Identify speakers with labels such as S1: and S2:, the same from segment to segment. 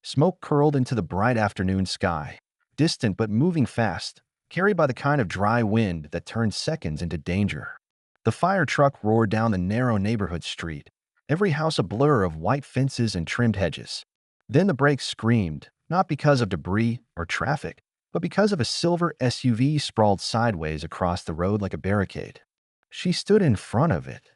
S1: Smoke curled into the bright afternoon sky, distant but moving fast, carried by the kind of dry wind that turns seconds into danger. The fire truck roared down the narrow neighborhood street, every house a blur of white fences and trimmed hedges. Then the brakes screamed, not because of debris or traffic, but because of a silver SUV sprawled sideways across the road like a barricade. She stood in front of it.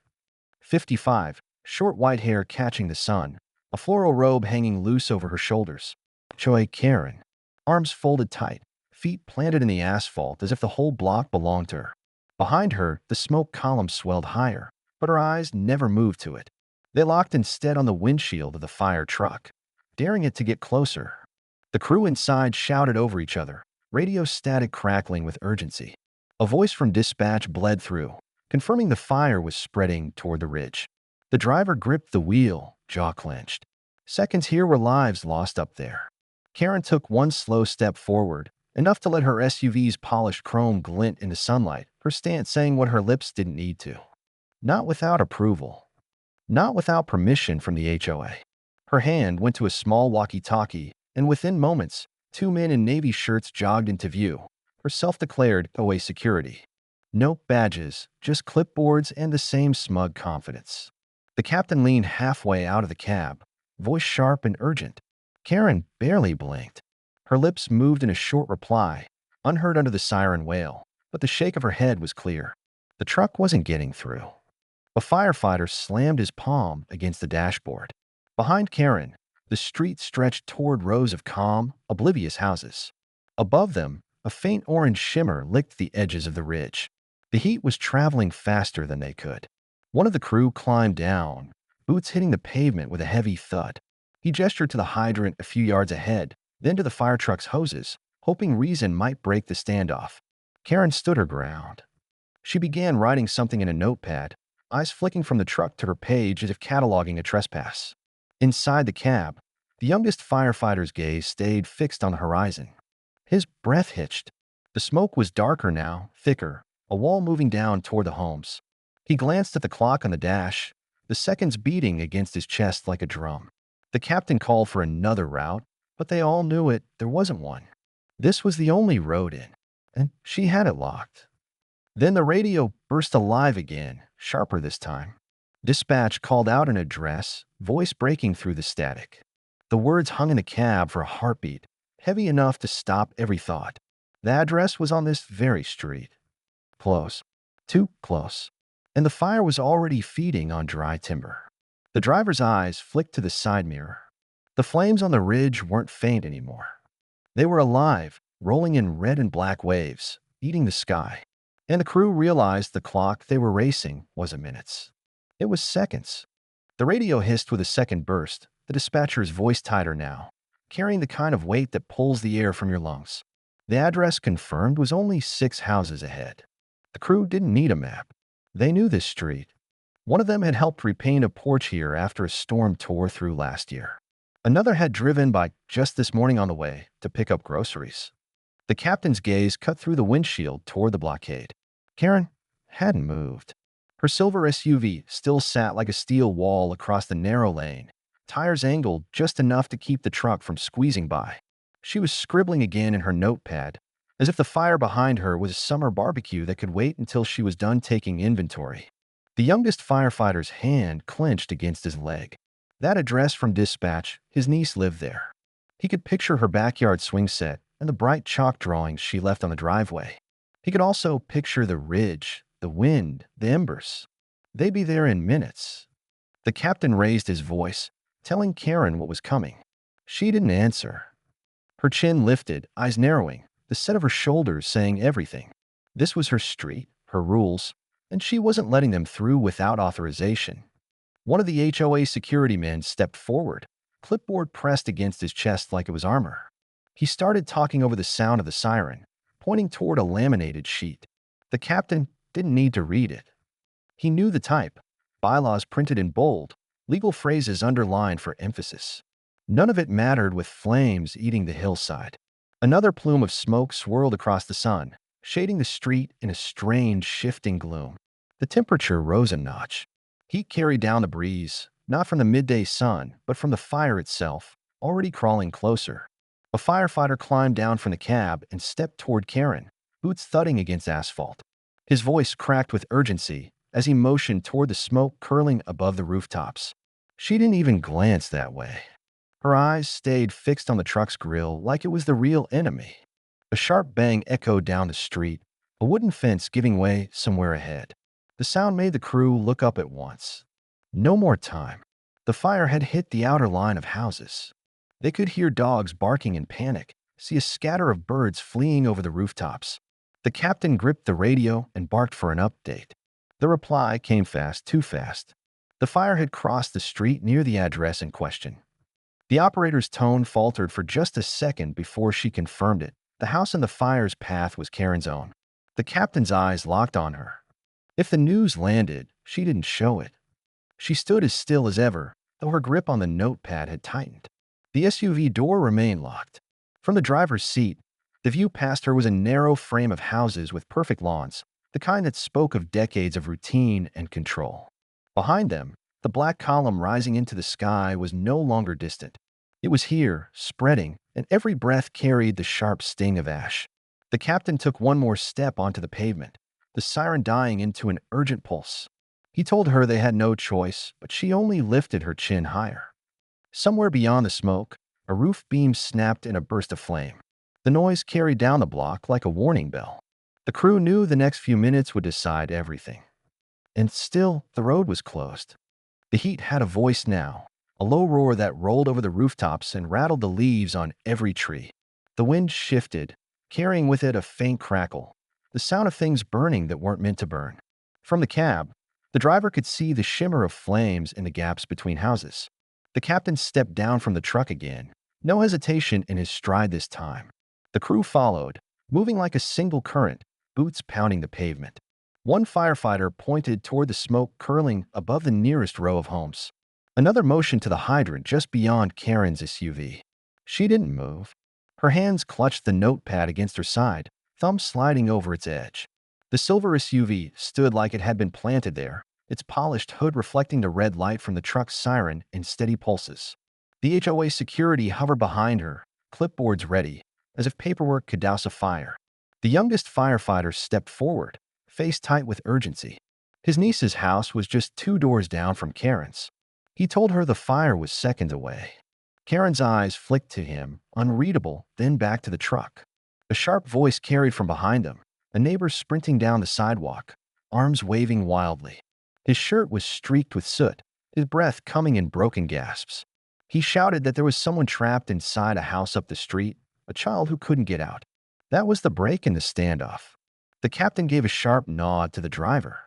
S1: 55, short white hair catching the sun, a floral robe hanging loose over her shoulders. HOA Karen, arms folded tight, feet planted in the asphalt as if the whole block belonged to her. Behind her, the smoke column swelled higher, but her eyes never moved to it. They locked instead on the windshield of the fire truck, daring it to get closer. The crew inside shouted over each other, radio static crackling with urgency. A voice from dispatch bled through, confirming the fire was spreading toward the ridge. The driver gripped the wheel, jaw clenched. Seconds here were lives lost up there. Karen took one slow step forward, enough to let her SUV's polished chrome glint in the sunlight, her stance saying what her lips didn't need to. Not without approval. Not without permission from the HOA. Her hand went to a small walkie-talkie, and within moments, two men in navy shirts jogged into view, her self-declared HOA security. No badges, just clipboards and the same smug confidence. The captain leaned halfway out of the cab, voice sharp and urgent. Karen barely blinked. Her lips moved in a short reply, unheard under the siren wail, but the shake of her head was clear. The truck wasn't getting through. A firefighter slammed his palm against the dashboard. Behind Karen, the street stretched toward rows of calm, oblivious houses. Above them, a faint orange shimmer licked the edges of the ridge. The heat was traveling faster than they could. One of the crew climbed down, boots hitting the pavement with a heavy thud. He gestured to the hydrant a few yards ahead, then to the fire truck's hoses, hoping reason might break the standoff. Karen stood her ground. She began writing something in a notepad, eyes flicking from the truck to her page as if cataloging a trespass. Inside the cab, the youngest firefighter's gaze stayed fixed on the horizon. His breath hitched. The smoke was darker now, thicker, a wall moving down toward the homes. He glanced at the clock on the dash, the seconds beating against his chest like a drum. The captain called for another route, but they all knew it, there wasn't one. This was the only road in, and she had it locked. Then the radio burst alive again, sharper this time. Dispatch called out an address, voice breaking through the static. The words hung in the cab for a heartbeat, heavy enough to stop every thought. The address was on this very street. Close. Too close. And the fire was already feeding on dry timber. The driver's eyes flicked to the side mirror. The flames on the ridge weren't faint anymore. They were alive, rolling in red and black waves, eating the sky. And the crew realized the clock they were racing wasn't minutes. It was seconds. The radio hissed with a second burst, the dispatcher's voice tighter now, carrying the kind of weight that pulls the air from your lungs. The address confirmed was only 6 houses ahead. The crew didn't need a map. They knew this street. One of them had helped repaint a porch here after a storm tore through last year. Another had driven by just this morning on the way to pick up groceries. The captain's gaze cut through the windshield toward the blockade. Karen hadn't moved. Her silver SUV still sat like a steel wall across the narrow lane, tires angled just enough to keep the truck from squeezing by. She was scribbling again in her notepad, as if the fire behind her was a summer barbecue that could wait until she was done taking inventory. The youngest firefighter's hand clenched against his leg. That address from dispatch, his niece lived there. He could picture her backyard swing set and the bright chalk drawings she left on the driveway. He could also picture the ridge, the wind, the embers. They'd be there in minutes. The captain raised his voice, telling Karen what was coming. She didn't answer. Her chin lifted, eyes narrowing, the set of her shoulders saying everything. This was her street, her rules, and she wasn't letting them through without authorization. One of the HOA security men stepped forward, clipboard pressed against his chest like it was armor. He started talking over the sound of the siren, pointing toward a laminated sheet. The captain didn't need to read it. He knew the type, bylaws printed in bold, legal phrases underlined for emphasis. None of it mattered with flames eating the hillside. Another plume of smoke swirled across the sun, shading the street in a strange, shifting gloom. The temperature rose a notch. Heat carried down the breeze, not from the midday sun, but from the fire itself, already crawling closer. A firefighter climbed down from the cab and stepped toward Karen, boots thudding against asphalt. His voice cracked with urgency as he motioned toward the smoke curling above the rooftops. She didn't even glance that way. Her eyes stayed fixed on the truck's grill like it was the real enemy. A sharp bang echoed down the street, a wooden fence giving way somewhere ahead. The sound made the crew look up at once. No more time. The fire had hit the outer line of houses. They could hear dogs barking in panic, see a scatter of birds fleeing over the rooftops. The captain gripped the radio and barked for an update. The reply came fast, too fast. The fire had crossed the street near the address in question. The operator's tone faltered for just a second before she confirmed it. The house in the fire's path was Karen's own. The captain's eyes locked on her. If the news landed, she didn't show it. She stood as still as ever, though her grip on the notepad had tightened. The SUV door remained locked. From the driver's seat, the view past her was a narrow frame of houses with perfect lawns, the kind that spoke of decades of routine and control. Behind them, the black column rising into the sky was no longer distant. It was here, spreading, and every breath carried the sharp sting of ash. The captain took one more step onto the pavement, the siren dying into an urgent pulse. He told her they had no choice, but she only lifted her chin higher. Somewhere beyond the smoke, a roof beam snapped in a burst of flame. The noise carried down the block like a warning bell. The crew knew the next few minutes would decide everything. And still, the road was closed. The heat had a voice now, a low roar that rolled over the rooftops and rattled the leaves on every tree. The wind shifted, carrying with it a faint crackle, the sound of things burning that weren't meant to burn. From the cab, the driver could see the shimmer of flames in the gaps between houses. The captain stepped down from the truck again, no hesitation in his stride this time. The crew followed, moving like a single current, boots pounding the pavement. One firefighter pointed toward the smoke curling above the nearest row of homes. Another motioned to the hydrant just beyond Karen's SUV. She didn't move. Her hands clutched the notepad against her side, thumbs sliding over its edge. The silver SUV stood like it had been planted there, its polished hood reflecting the red light from the truck's siren in steady pulses. The HOA security hovered behind her, clipboards ready, as if paperwork could douse a fire. The youngest firefighter stepped forward, face tight with urgency. His niece's house was just 2 doors down from Karen's. He told her the fire was seconds away. Karen's eyes flicked to him, unreadable, then back to the truck. A sharp voice carried from behind him, a neighbor sprinting down the sidewalk, arms waving wildly. His shirt was streaked with soot, his breath coming in broken gasps. He shouted that there was someone trapped inside a house up the street, a child who couldn't get out. That was the break in the standoff. The captain gave a sharp nod to the driver.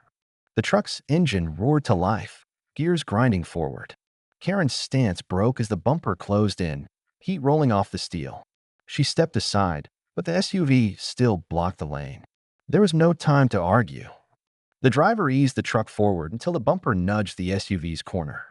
S1: The truck's engine roared to life, gears grinding forward. Karen's stance broke as the bumper closed in, heat rolling off the steel. She stepped aside, but the SUV still blocked the lane. There was no time to argue. The driver eased the truck forward until the bumper nudged the SUV's corner.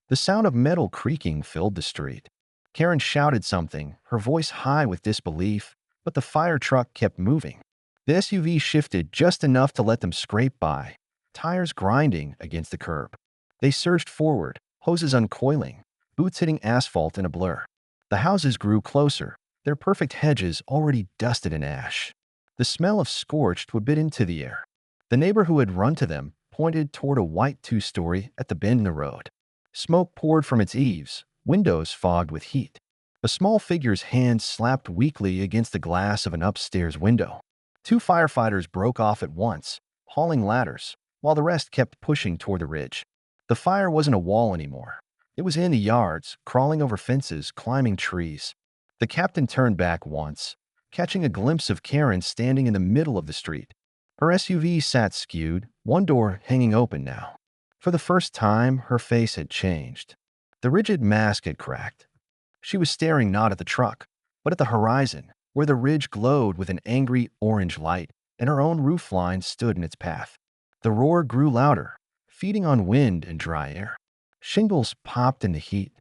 S1: The sound of metal creaking filled the street. Karen shouted something, her voice high with disbelief, but the fire truck kept moving. The SUV shifted just enough to let them scrape by, tires grinding against the curb. They surged forward, hoses uncoiling, boots hitting asphalt in a blur. The houses grew closer, their perfect hedges already dusted in ash. The smell of scorched would bit into the air. The neighbor who had run to them pointed toward a white 2-story at the bend in the road. Smoke poured from its eaves, windows fogged with heat. A small figure's hand slapped weakly against the glass of an upstairs window. 2 firefighters broke off at once, hauling ladders, while the rest kept pushing toward the ridge. The fire wasn't a wall anymore. It was in the yards, crawling over fences, climbing trees. The captain turned back once, catching a glimpse of Karen standing in the middle of the street. Her SUV sat skewed, one door hanging open now. For the first time, her face had changed. The rigid mask had cracked. She was staring not at the truck, but at the horizon, where the ridge glowed with an angry orange light, and her own roofline stood in its path. The roar grew louder, feeding on wind and dry air. Shingles popped in the heat.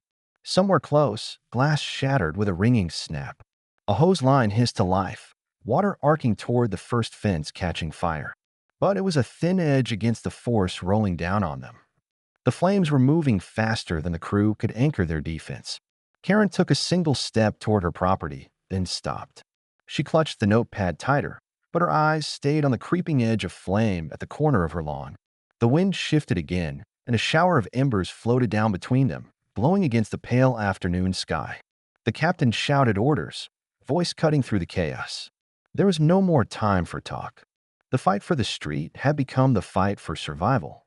S1: Somewhere close, glass shattered with a ringing snap. A hose line hissed to life, water arcing toward the first fence catching fire. But it was a thin edge against the force rolling down on them. The flames were moving faster than the crew could anchor their defense. Karen took a single step toward her property, then stopped. She clutched the notepad tighter, but her eyes stayed on the creeping edge of flame at the corner of her lawn. The wind shifted again, and a shower of embers floated down between them, blowing against the pale afternoon sky. The captain shouted orders, voice cutting through the chaos. There was no more time for talk. The fight for the street had become the fight for survival.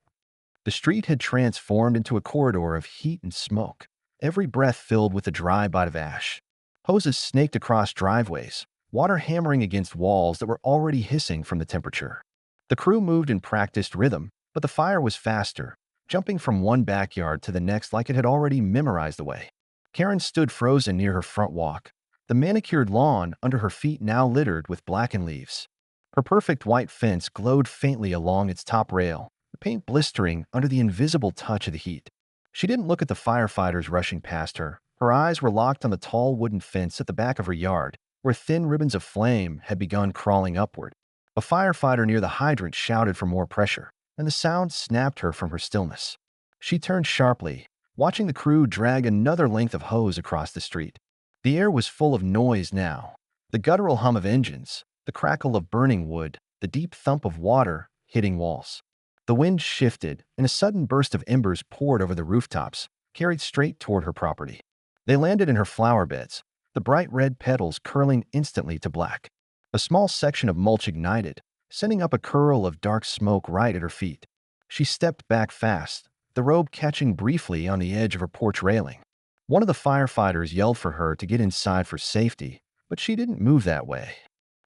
S1: The street had transformed into a corridor of heat and smoke, every breath filled with a dry bite of ash. Hoses snaked across driveways, water hammering against walls that were already hissing from the temperature. The crew moved in practiced rhythm, but the fire was faster, jumping from one backyard to the next like it had already memorized the way. Karen stood frozen near her front walk, the manicured lawn under her feet now littered with blackened leaves. Her perfect white fence glowed faintly along its top rail, the paint blistering under the invisible touch of the heat. She didn't look at the firefighters rushing past her. Her eyes were locked on the tall wooden fence at the back of her yard, where thin ribbons of flame had begun crawling upward. A firefighter near the hydrant shouted for more pressure, and the sound snapped her from her stillness. She turned sharply, watching the crew drag another length of hose across the street. The air was full of noise now. The guttural hum of engines, the crackle of burning wood, the deep thump of water hitting walls. The wind shifted, and a sudden burst of embers poured over the rooftops, carried straight toward her property. They landed in her flower beds, the bright red petals curling instantly to black. A small section of mulch ignited, sending up a curl of dark smoke right at her feet. She stepped back fast, the robe catching briefly on the edge of her porch railing. One of the firefighters yelled for her to get inside for safety, but she didn't move that way.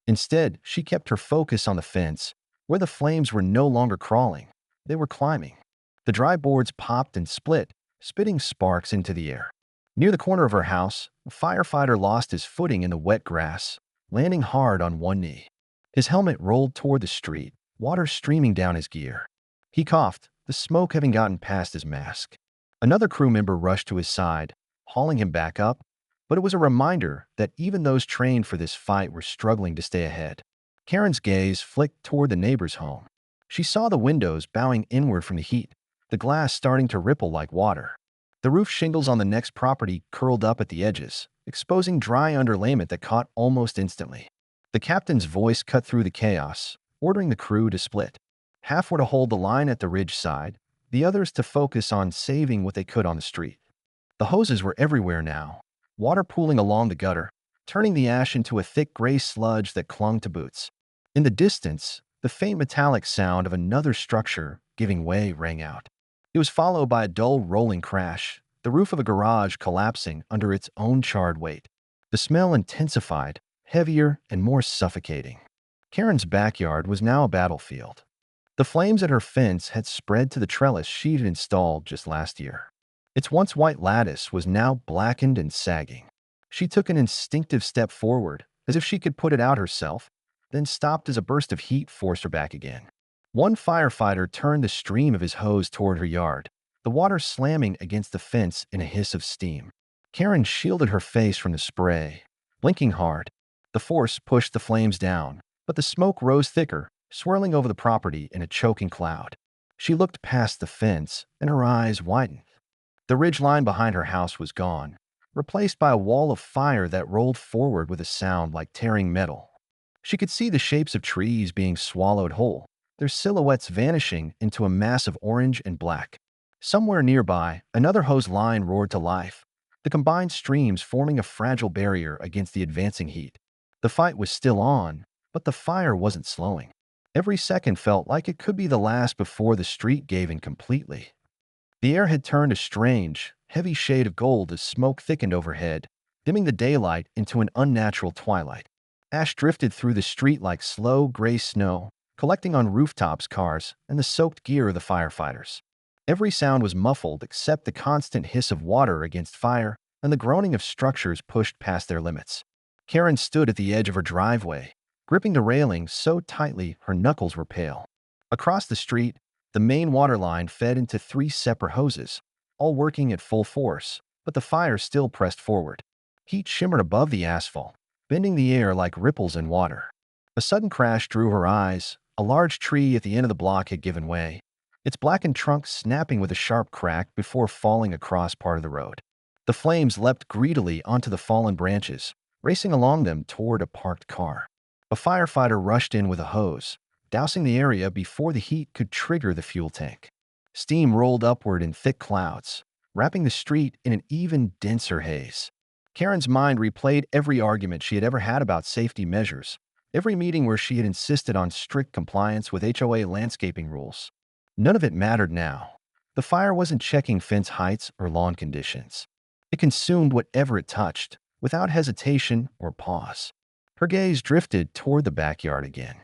S1: Instead, she kept her focus on the fence, where the flames were no longer crawling. They were climbing. The dry boards popped and split, spitting sparks into the air. Near the corner of her house, a firefighter lost his footing in the wet grass, landing hard on one knee. His helmet rolled toward the street, water streaming down his gear. He coughed, the smoke having gotten past his mask. Another crew member rushed to his side, hauling him back up, but it was a reminder that even those trained for this fight were struggling to stay ahead. Karen's gaze flicked toward the neighbor's home. She saw the windows bowing inward from the heat, the glass starting to ripple like water. The roof shingles on the next property curled up at the edges, exposing dry underlayment that caught almost instantly. The captain's voice cut through the chaos, ordering the crew to split. Half were to hold the line at the ridge side, the others to focus on saving what they could on the street. The hoses were everywhere now, water pooling along the gutter, turning the ash into a thick gray sludge that clung to boots. In the distance, the faint metallic sound of another structure giving way rang out. It was followed by a dull rolling crash, the roof of a garage collapsing under its own charred weight. The smell intensified, heavier and more suffocating. Karen's backyard was now a battlefield. The flames at her fence had spread to the trellis she had installed just last year. Its once white lattice was now blackened and sagging. She took an instinctive step forward, as if she could put it out herself, then stopped as a burst of heat forced her back again. One firefighter turned the stream of his hose toward her yard, the water slamming against the fence in a hiss of steam. Karen shielded her face from the spray, blinking hard. The force pushed the flames down, but the smoke rose thicker, swirling over the property in a choking cloud. She looked past the fence, and her eyes widened. The ridgeline behind her house was gone, replaced by a wall of fire that rolled forward with a sound like tearing metal. She could see the shapes of trees being swallowed whole, their silhouettes vanishing into a mass of orange and black. Somewhere nearby, another hose line roared to life, the combined streams forming a fragile barrier against the advancing heat. The fight was still on, but the fire wasn't slowing. Every second felt like it could be the last before the street gave in completely. The air had turned a strange, heavy shade of gold as smoke thickened overhead, dimming the daylight into an unnatural twilight. Ash drifted through the street like slow, gray snow, collecting on rooftops, cars, and the soaked gear of the firefighters. Every sound was muffled except the constant hiss of water against fire and the groaning of structures pushed past their limits. Karen stood at the edge of her driveway, gripping the railing so tightly her knuckles were pale. Across the street, the main water line fed into 3 separate hoses, all working at full force, but the fire still pressed forward. Heat shimmered above the asphalt, bending the air like ripples in water. A sudden crash drew her eyes. A large tree at the end of the block had given way, its blackened trunk snapping with a sharp crack before falling across part of the road. The flames leapt greedily onto the fallen branches, racing along them toward a parked car. A firefighter rushed in with a hose, dousing the area before the heat could trigger the fuel tank. Steam rolled upward in thick clouds, wrapping the street in an even denser haze. Karen's mind replayed every argument she had ever had about safety measures, every meeting where she had insisted on strict compliance with HOA landscaping rules. None of it mattered now. The fire wasn't checking fence heights or lawn conditions. It consumed whatever it touched, without hesitation or pause. Her gaze drifted toward the backyard again.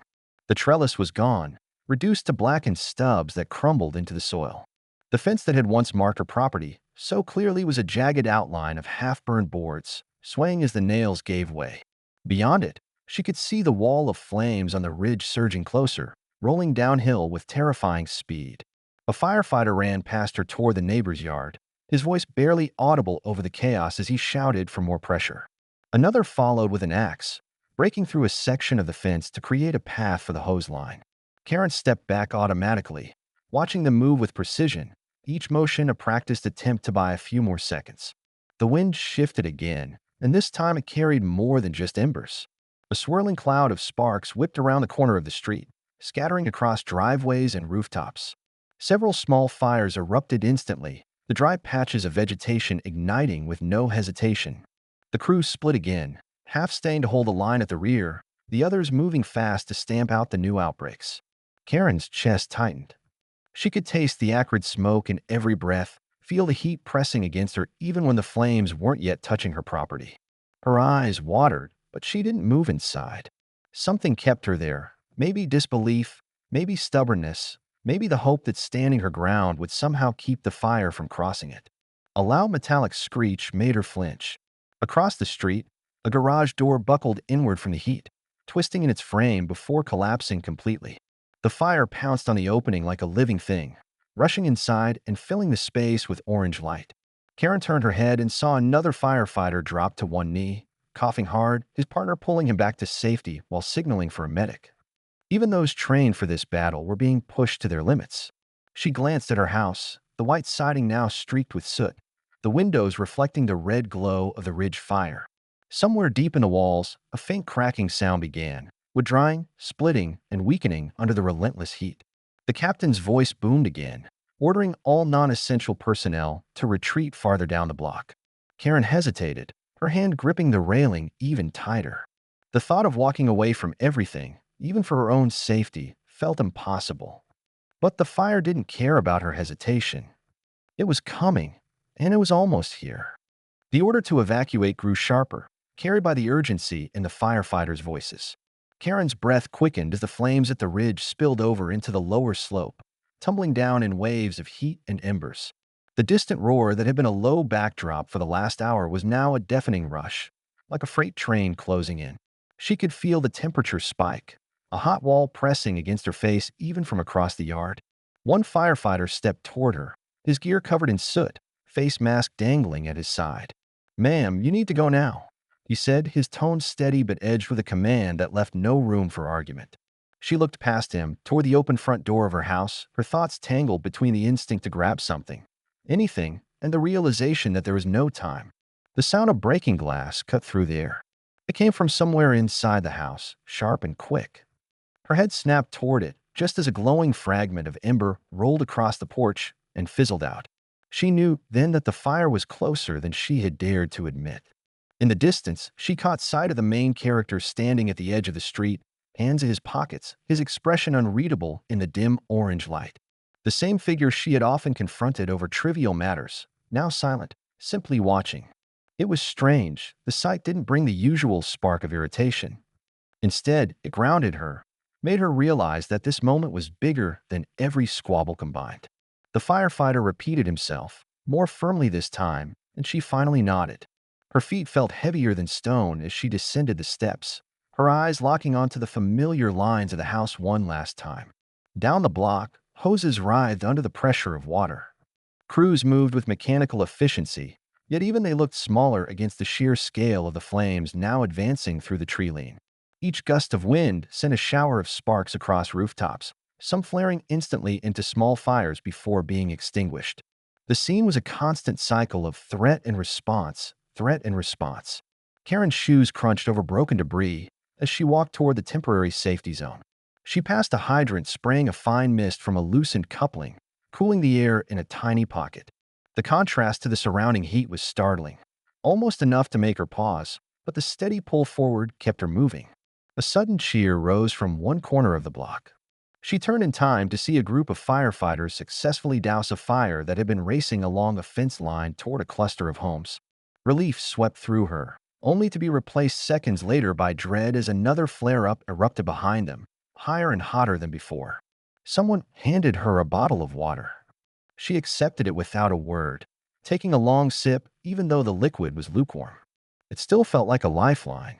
S1: The trellis was gone, reduced to blackened stubs that crumbled into the soil. The fence that had once marked her property so clearly was a jagged outline of half-burned boards, swaying as the nails gave way. Beyond it, she could see the wall of flames on the ridge surging closer, rolling downhill with terrifying speed. A firefighter ran past her toward the neighbor's yard, his voice barely audible over the chaos as he shouted for more pressure. Another followed with an axe, breaking through a section of the fence to create a path for the hose line. Karen stepped back automatically, watching them move with precision, each motion a practiced attempt to buy a few more seconds. The wind shifted again, and this time it carried more than just embers. A swirling cloud of sparks whipped around the corner of the street, scattering across driveways and rooftops. Several small fires erupted instantly, the dry patches of vegetation igniting with no hesitation. The crew split again, half staying to hold a line at the rear, the others moving fast to stamp out the new outbreaks. Karen's chest tightened. She could taste the acrid smoke in every breath, feel the heat pressing against her even when the flames weren't yet touching her property. Her eyes watered, but she didn't move inside. Something kept her there, maybe disbelief, maybe stubbornness, maybe the hope that standing her ground would somehow keep the fire from crossing it. A loud metallic screech made her flinch. Across the street, a garage door buckled inward from the heat, twisting in its frame before collapsing completely. The fire pounced on the opening like a living thing, rushing inside and filling the space with orange light. Karen turned her head and saw another firefighter drop to one knee, coughing hard, his partner pulling him back to safety while signaling for a medic. Even those trained for this battle were being pushed to their limits. She glanced at her house, the white siding now streaked with soot, the windows reflecting the red glow of the ridge fire. Somewhere deep in the walls, a faint cracking sound began, withdrawing, splitting, and weakening under the relentless heat. The captain's voice boomed again, ordering all non-essential personnel to retreat farther down the block. Karen hesitated, her hand gripping the railing even tighter. The thought of walking away from everything, even for her own safety, felt impossible. But the fire didn't care about her hesitation. It was coming, and it was almost here. The order to evacuate grew sharper, carried by the urgency in the firefighters' voices. Karen's breath quickened as the flames at the ridge spilled over into the lower slope, tumbling down in waves of heat and embers. The distant roar that had been a low backdrop for the last hour was now a deafening rush, like a freight train closing in. She could feel the temperature spike, a hot wall pressing against her face even from across the yard. One firefighter stepped toward her, his gear covered in soot, face mask dangling at his side. "Ma'am, you need to go now," he said, his tone steady but edged with a command that left no room for argument. She looked past him, toward the open front door of her house, her thoughts tangled between the instinct to grab something, anything, and the realization that there was no time. The sound of breaking glass cut through the air. It came from somewhere inside the house, sharp and quick. Her head snapped toward it, just as a glowing fragment of ember rolled across the porch and fizzled out. She knew then that the fire was closer than she had dared to admit. In the distance, she caught sight of the main character standing at the edge of the street, hands in his pockets, his expression unreadable in the dim orange light. The same figure she had often confronted over trivial matters, now silent, simply watching. It was strange. The sight didn't bring the usual spark of irritation. Instead, it grounded her, made her realize that this moment was bigger than every squabble combined. The firefighter repeated himself, more firmly this time, and she finally nodded. Her feet felt heavier than stone as she descended the steps, her eyes locking onto the familiar lines of the house one last time. Down the block, hoses writhed under the pressure of water. Crews moved with mechanical efficiency, yet even they looked smaller against the sheer scale of the flames now advancing through the tree line. Each gust of wind sent a shower of sparks across rooftops, some flaring instantly into small fires before being extinguished. The scene was a constant cycle of threat and response, threat and response. Karen's shoes crunched over broken debris as she walked toward the temporary safety zone. She passed a hydrant spraying a fine mist from a loosened coupling, cooling the air in a tiny pocket. The contrast to the surrounding heat was startling, almost enough to make her pause, but the steady pull forward kept her moving. A sudden cheer rose from one corner of the block. She turned in time to see a group of firefighters successfully douse a fire that had been racing along a fence line toward a cluster of homes. Relief swept through her, only to be replaced seconds later by dread as another flare-up erupted behind them, higher and hotter than before. Someone handed her a bottle of water. She accepted it without a word, taking a long sip even though the liquid was lukewarm. It still felt like a lifeline.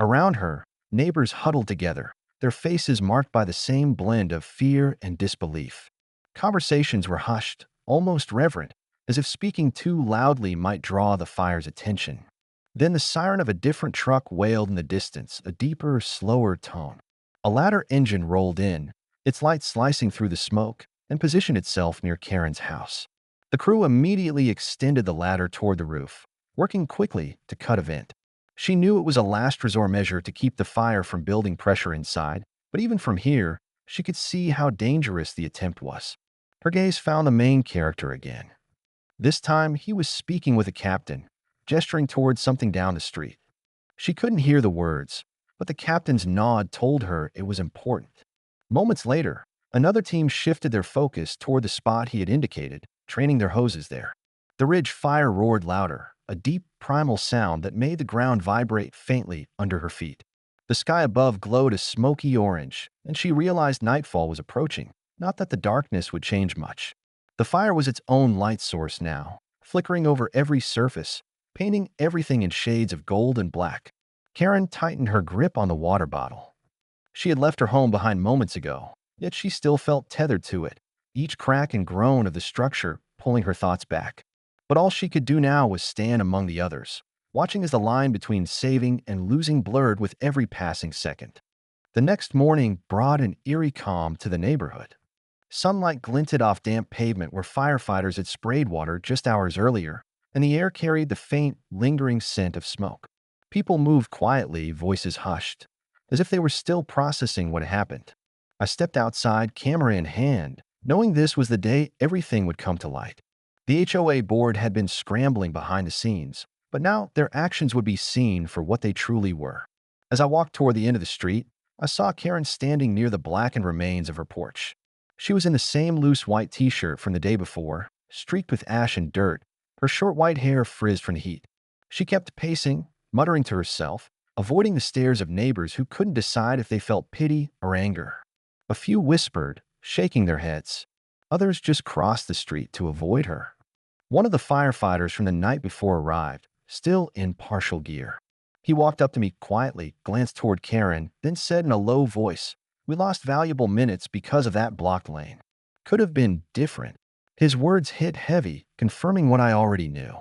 S1: Around her, neighbors huddled together, their faces marked by the same blend of fear and disbelief. Conversations were hushed, almost reverent, as if speaking too loudly might draw the fire's attention. Then the siren of a different truck wailed in the distance, a deeper, slower tone. A ladder engine rolled in, its light slicing through the smoke, and positioned itself near Karen's house. The crew immediately extended the ladder toward the roof, working quickly to cut a vent. She knew it was a last resort measure to keep the fire from building pressure inside, but even from here, she could see how dangerous the attempt was. Her gaze found the main character again. This time, he was speaking with a captain, gesturing towards something down the street. She couldn't hear the words, but the captain's nod told her it was important. Moments later, another team shifted their focus toward the spot he had indicated, training their hoses there. The ridge fire roared louder, a deep, primal sound that made the ground vibrate faintly under her feet. The sky above glowed a smoky orange, and she realized nightfall was approaching, not that the darkness would change much. The fire was its own light source now, flickering over every surface, painting everything in shades of gold and black. Karen tightened her grip on the water bottle. She had left her home behind moments ago, yet she still felt tethered to it, each crack and groan of the structure pulling her thoughts back. But all she could do now was stand among the others, watching as the line between saving and losing blurred with every passing second. The next morning brought an eerie calm to the neighborhood. Sunlight glinted off damp pavement where firefighters had sprayed water just hours earlier, and the air carried the faint, lingering scent of smoke. People moved quietly, voices hushed, as if they were still processing what had happened. I stepped outside, camera in hand, knowing this was the day everything would come to light. The HOA board had been scrambling behind the scenes, but now their actions would be seen for what they truly were. As I walked toward the end of the street, I saw Karen standing near the blackened remains of her porch. She was in the same loose white t-shirt from the day before, streaked with ash and dirt, her short white hair frizzed from the heat. She kept pacing, muttering to herself, avoiding the stares of neighbors who couldn't decide if they felt pity or anger. A few whispered, shaking their heads. Others just crossed the street to avoid her. One of the firefighters from the night before arrived, still in partial gear. He walked up to me quietly, glanced toward Karen, then said in a low voice, "We lost valuable minutes because of that blocked lane. Could have been different." His words hit heavy, confirming what I already knew.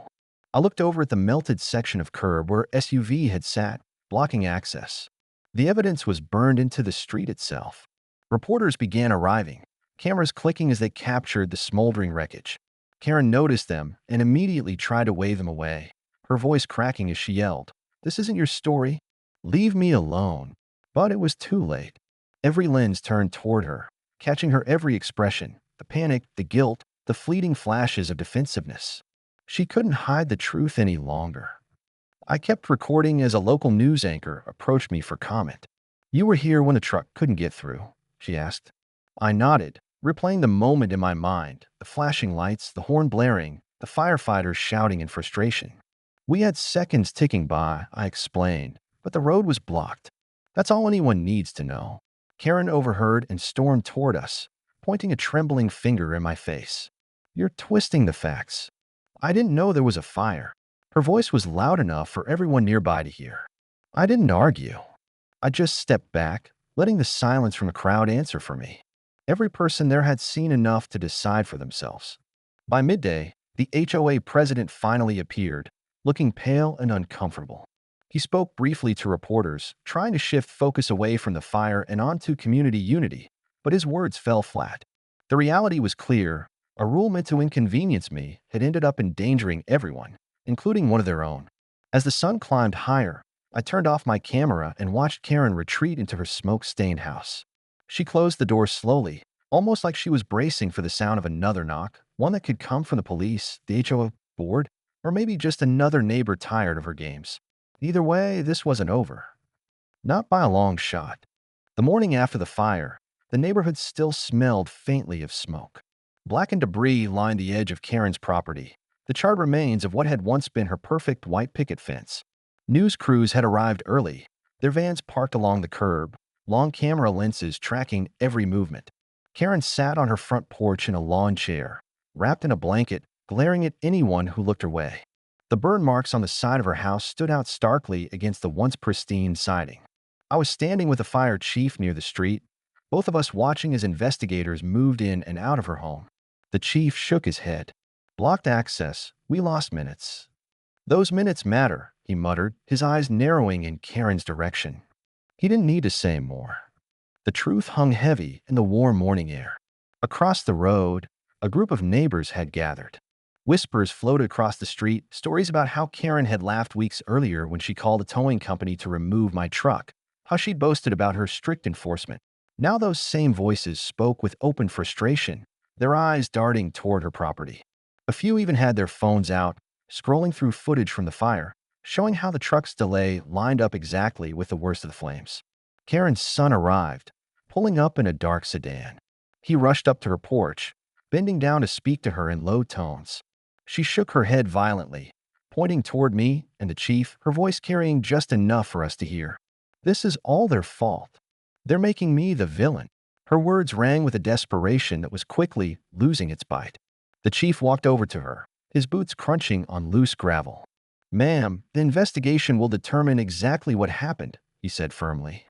S1: I looked over at the melted section of curb where SUV had sat, blocking access. The evidence was burned into the street itself. Reporters began arriving, cameras clicking as they captured the smoldering wreckage. Karen noticed them and immediately tried to wave them away, her voice cracking as she yelled, "This isn't your story. Leave me alone." But it was too late. Every lens turned toward her, catching her every expression, the panic, the guilt, the fleeting flashes of defensiveness. She couldn't hide the truth any longer. I kept recording as a local news anchor approached me for comment. "You were here when the truck couldn't get through?" she asked. I nodded, replaying the moment in my mind, the flashing lights, the horn blaring, the firefighters shouting in frustration. "We had seconds ticking by," I explained, "but the road was blocked. That's all anyone needs to know." Karen overheard and stormed toward us, pointing a trembling finger in my face. "You're twisting the facts. I didn't know there was a fire." Her voice was loud enough for everyone nearby to hear. I didn't argue. I just stepped back, letting the silence from the crowd answer for me. Every person there had seen enough to decide for themselves. By midday, the HOA president finally appeared, looking pale and uncomfortable. He spoke briefly to reporters, trying to shift focus away from the fire and onto community unity, but his words fell flat. The reality was clear. A rule meant to inconvenience me had ended up endangering everyone, including one of their own. As the sun climbed higher, I turned off my camera and watched Karen retreat into her smoke-stained house. She closed the door slowly, almost like she was bracing for the sound of another knock, one that could come from the police, the HOA board, or maybe just another neighbor tired of her games. Either way, this wasn't over. Not by a long shot. The morning after the fire, the neighborhood still smelled faintly of smoke. Blackened debris lined the edge of Karen's property, the charred remains of what had once been her perfect white picket fence. News crews had arrived early, their vans parked along the curb, long camera lenses tracking every movement. Karen sat on her front porch in a lawn chair, wrapped in a blanket, glaring at anyone who looked her way. The burn marks on the side of her house stood out starkly against the once pristine siding. I was standing with the fire chief near the street, both of us watching as investigators moved in and out of her home. The chief shook his head. Blocked access. We lost minutes. Those minutes matter, he muttered, his eyes narrowing in Karen's direction. He didn't need to say more. The truth hung heavy in the warm morning air. Across the road, a group of neighbors had gathered. Whispers floated across the street, stories about how Karen had laughed weeks earlier when she called a towing company to remove my truck, how she'd boasted about her strict enforcement. Now those same voices spoke with open frustration, their eyes darting toward her property. A few even had their phones out, scrolling through footage from the fire, showing how the truck's delay lined up exactly with the worst of the flames. Karen's son arrived, pulling up in a dark sedan. He rushed up to her porch, bending down to speak to her in low tones. She shook her head violently, pointing toward me and the chief, her voice carrying just enough for us to hear. This is all their fault. They're making me the villain. Her words rang with a desperation that was quickly losing its bite. The chief walked over to her, his boots crunching on loose gravel. "Ma'am, the investigation will determine exactly what happened," he said firmly.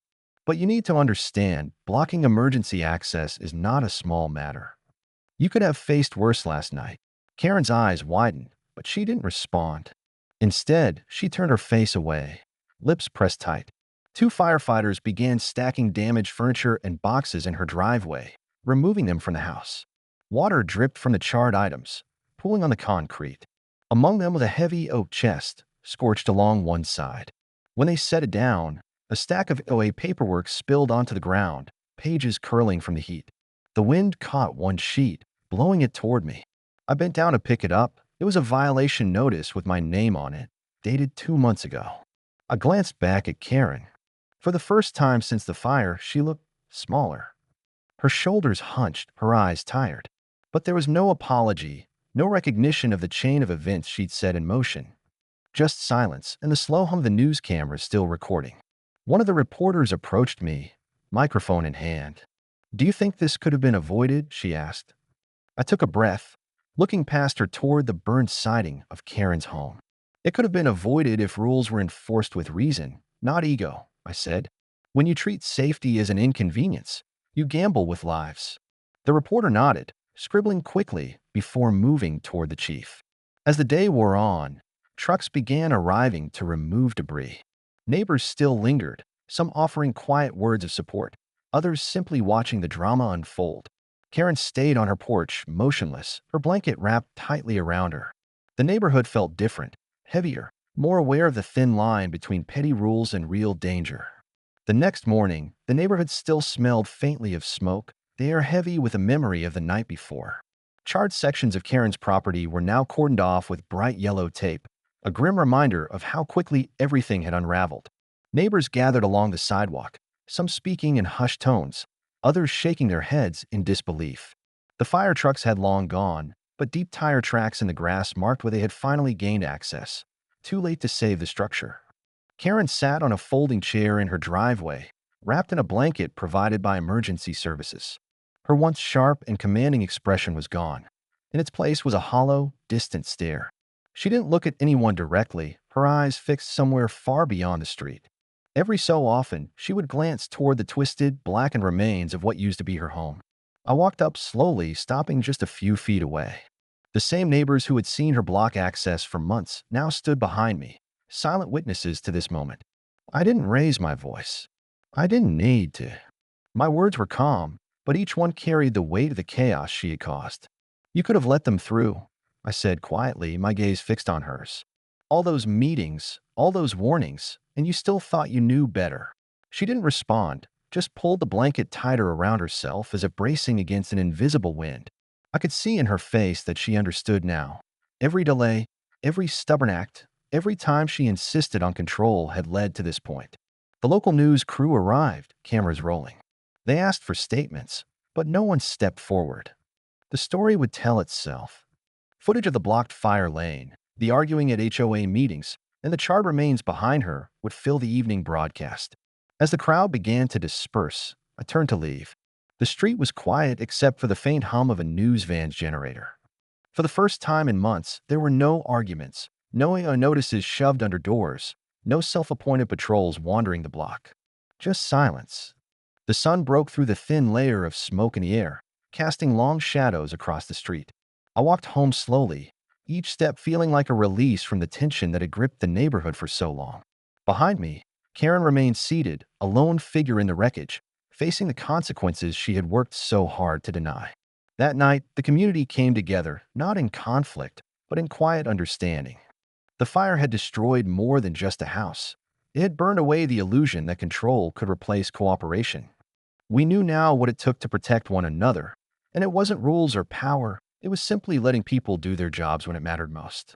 S1: "But you need to understand, blocking emergency access is not a small matter. You could have faced worse last night." Karen's eyes widened, but she didn't respond. Instead, she turned her face away, lips pressed tight. Two firefighters began stacking damaged furniture and boxes in her driveway, removing them from the house. Water dripped from the charred items, pooling on the concrete. Among them was a heavy oak chest, scorched along one side. When they set it down, a stack of HOA paperwork spilled onto the ground, pages curling from the heat. The wind caught one sheet, blowing it toward me. I bent down to pick it up. It was a violation notice with my name on it, dated 2 months ago. I glanced back at Karen. For the first time since the fire, she looked smaller. Her shoulders hunched, her eyes tired. But there was no apology, no recognition of the chain of events she'd set in motion. Just silence and the slow hum of the news cameras still recording. One of the reporters approached me, microphone in hand. "Do you think this could have been avoided?" she asked. I took a breath, looking past her toward the burned siding of Karen's home. "It could have been avoided if rules were enforced with reason, not ego," I said. "When you treat safety as an inconvenience, you gamble with lives." The reporter nodded, scribbling quickly before moving toward the chief. As the day wore on, trucks began arriving to remove debris. Neighbors still lingered, some offering quiet words of support, others simply watching the drama unfold. Karen stayed on her porch, motionless, her blanket wrapped tightly around her. The neighborhood felt different, heavier, more aware of the thin line between petty rules and real danger. The next morning, the neighborhood still smelled faintly of smoke, the air heavy with a memory of the night before. Charred sections of Karen's property were now cordoned off with bright yellow tape, a grim reminder of how quickly everything had unraveled. Neighbors gathered along the sidewalk, some speaking in hushed tones, others shaking their heads in disbelief. The fire trucks had long gone, but deep tire tracks in the grass marked where they had finally gained access, too late to save the structure. Karen sat on a folding chair in her driveway, wrapped in a blanket provided by emergency services. Her once sharp and commanding expression was gone. In its place was a hollow, distant stare. She didn't look at anyone directly, her eyes fixed somewhere far beyond the street. Every so often, she would glance toward the twisted, blackened remains of what used to be her home. I walked up slowly, stopping just a few feet away. The same neighbors who had seen her block access for months now stood behind me, silent witnesses to this moment. I didn't raise my voice. I didn't need to. My words were calm, but each one carried the weight of the chaos she had caused. You could have let them through, I said quietly, my gaze fixed on hers. All those meetings, all those warnings, and you still thought you knew better. She didn't respond, just pulled the blanket tighter around herself as if bracing against an invisible wind. I could see in her face that she understood now. Every delay, every stubborn act, every time she insisted on control had led to this point. The local news crew arrived, cameras rolling. They asked for statements, but no one stepped forward. The story would tell itself. Footage of the blocked fire lane, the arguing at HOA meetings, and the charred remains behind her would fill the evening broadcast. As the crowd began to disperse, I turned to leave. The street was quiet except for the faint hum of a news van's generator. For the first time in months, there were no arguments, no notices shoved under doors, no self-appointed patrols wandering the block. Just silence. The sun broke through the thin layer of smoke in the air, casting long shadows across the street. I walked home slowly, each step feeling like a release from the tension that had gripped the neighborhood for so long. Behind me, Karen remained seated, a lone figure in the wreckage, facing the consequences she had worked so hard to deny. That night, the community came together, not in conflict, but in quiet understanding. The fire had destroyed more than just a house. It had burned away the illusion that control could replace cooperation. We knew now what it took to protect one another, and it wasn't rules or power, it was simply letting people do their jobs when it mattered most.